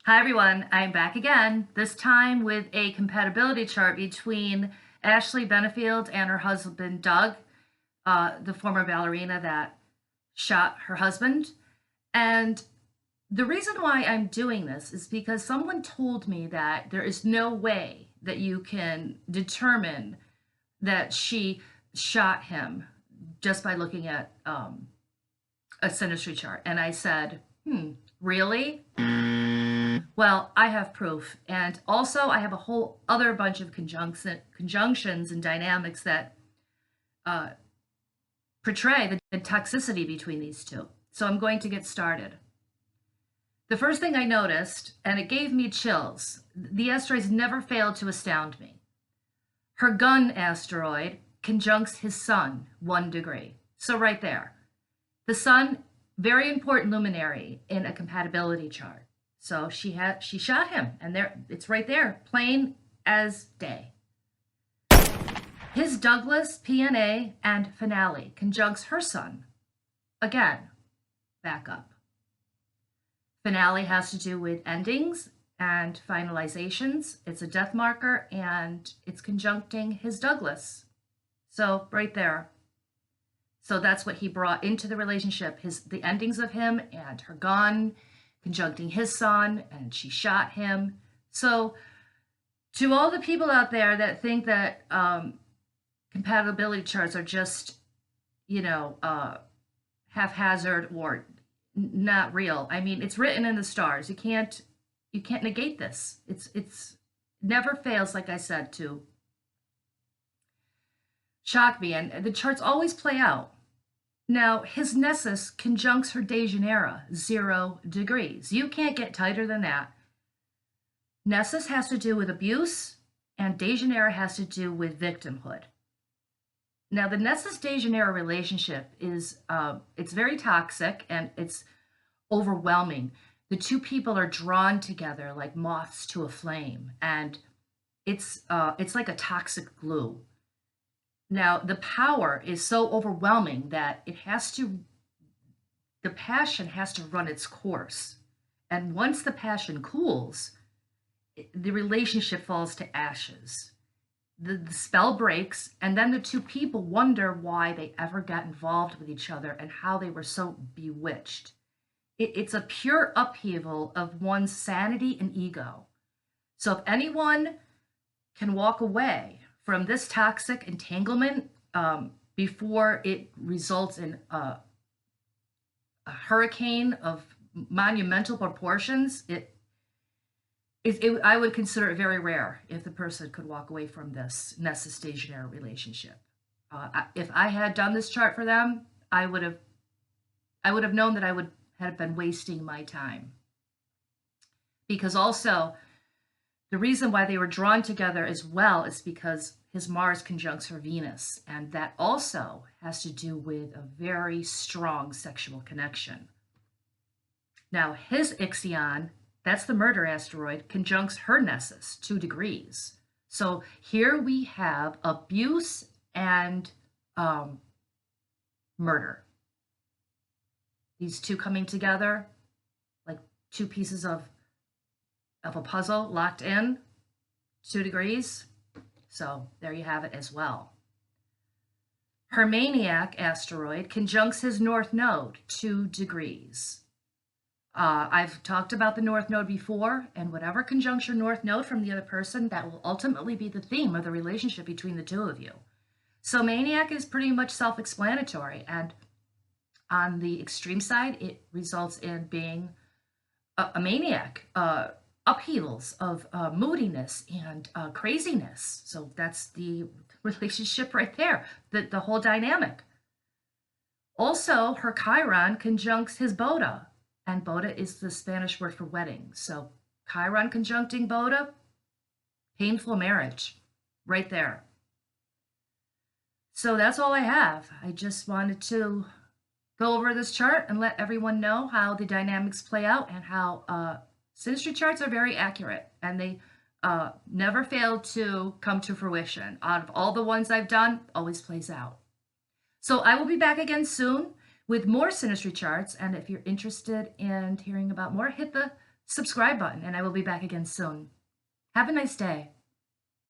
Hi everyone, I'm back again, this time with a compatibility chart between Ashley Benefield and her husband Doug, the former ballerina that shot her husband. And the reason why I'm doing this is because someone told me that there is no way that you can determine that she shot him just by looking at a synastry chart. And I said, really? Well, I have proof. And also, I have a whole other bunch of conjunctions and dynamics that uh, portray the toxicity between these two. So I'm going to get started. The first thing I noticed, and it gave me chills, the asteroids never failed to astound me. Her gun asteroid conjuncts his sun 1 degree. So right there. The sun, very important luminary in a compatibility chart. So she shot him, and there it's right there, plain as day. His Douglas, PNA, and finale conjuncts her sun. Again, back up. Finale has to do with endings and finalizations. It's a death marker, and it's conjuncting his Douglas. So right there. So that's what he brought into the relationship, the endings of him and her gone, conjuncting his sun, and she shot him. So to all the people out there that think that compatibility charts are just, haphazard or not real. I mean, it's written in the stars. You can't negate this. It's never fails, like I said, to shock me. And the charts always play out. Now, his Nessus conjuncts her Dejanira, 0 degrees. You can't get tighter than that. Nessus has to do with abuse, and Dejanira has to do with victimhood. Now, the Nessus-Dejanira relationship is, it's very toxic, and it's overwhelming. The two people are drawn together like moths to a flame, and it's like a toxic glue. Now, the power is so overwhelming that the passion has to run its course. And once the passion cools, the relationship falls to ashes. The spell breaks, and then the two people wonder why they ever got involved with each other and how they were so bewitched. It's a pure upheaval of one's sanity and ego. So if anyone can walk away from this toxic entanglement before it results in a hurricane of monumental proportions, I would consider it very rare if the person could walk away from this Nessus-Dejanira relationship. If I had done this chart for them, I would have known that I would have been wasting my time. Because also, the reason why they were drawn together as well is because his Mars conjuncts her Venus, and that also has to do with a very strong sexual connection. Now, his Ixion, that's the murder asteroid, conjuncts her Nessus, 2 degrees. So here we have abuse and murder. These two coming together like two pieces of a puzzle locked in, 2 degrees. So there you have it as well. Her Maniac asteroid conjuncts his North Node, 2 degrees. I've talked about the North Node before, and whatever conjuncts your North Node from the other person, that will ultimately be the theme of the relationship between the two of you. So Maniac is pretty much self-explanatory, and on the extreme side, it results in being a maniac, upheavals of moodiness and craziness. So that's the relationship right there, the whole dynamic. Also, her Chiron conjuncts his Boda, and Boda is the Spanish word for wedding. So Chiron conjuncting Boda, painful marriage, right there. So that's all I have. I just wanted to go over this chart and let everyone know how the dynamics play out and how synastry charts are very accurate, and they never fail to come to fruition. Out of all the ones I've done, always plays out. So I will be back again soon with more synastry charts, and if you're interested in hearing about more, hit the subscribe button, and I will be back again soon. Have a nice day.